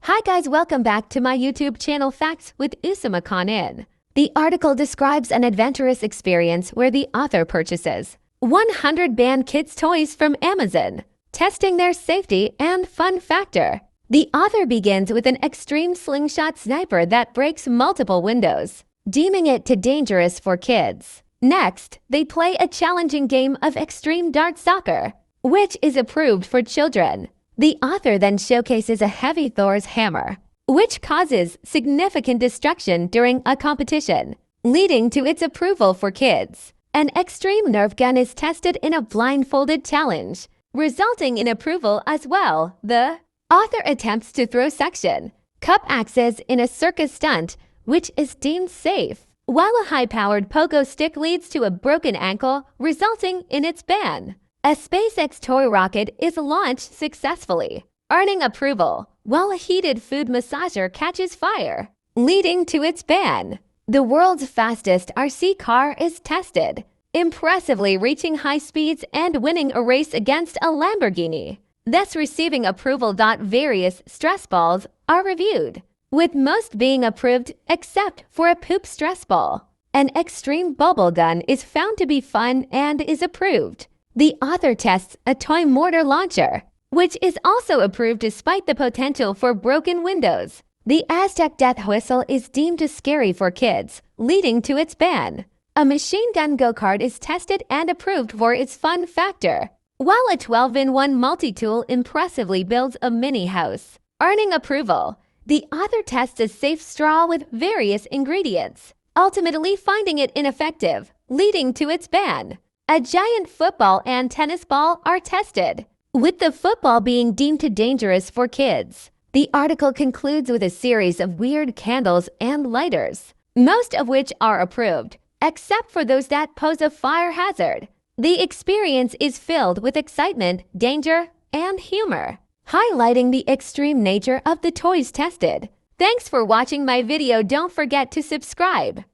Hi guys, welcome back to my YouTube channel Facts with Usama. The article describes an adventurous experience where the author purchases 100 banned kids' toys from Amazon, testing their safety and fun factor. The author begins with an extreme slingshot sniper that breaks multiple windows, deeming it too dangerous for kids. Next, they play a challenging game of extreme dart soccer, which is approved for children. The author then showcases a heavy Thor's hammer, which causes significant destruction during a competition, leading to its approval for kids. An extreme Nerf gun is tested in a blindfolded challenge, resulting in approval as well. The author attempts to throw section cup axes in a circus stunt, which is deemed safe, while a high-powered pogo stick leads to a broken ankle, resulting in its ban. A SpaceX toy rocket is launched successfully, earning approval, while a heated food massager catches fire, leading to its ban. The world's fastest RC car is tested, impressively reaching high speeds and winning a race against a Lamborghini, thus receiving approval. Various stress balls are reviewed, with most being approved except for a poop stress ball. An extreme bubble gun is found to be fun and is approved. The author tests a toy mortar launcher, which is also approved despite the potential for broken windows. The Aztec death whistle is deemed too scary for kids, leading to its ban. A machine gun go-kart is tested and approved for its fun factor, while a 12-in-1 multi-tool impressively builds a mini house, earning approval. The author tests a safe straw with various ingredients, ultimately finding it ineffective, leading to its ban. A giant football and tennis ball are tested, with the football being deemed too dangerous for kids. The article concludes with a series of weird candles and lighters, most of which are approved, except for those that pose a fire hazard. The experience is filled with excitement, danger, and humor, highlighting the extreme nature of the toys tested. Thanks for watching my video. Don't forget to subscribe.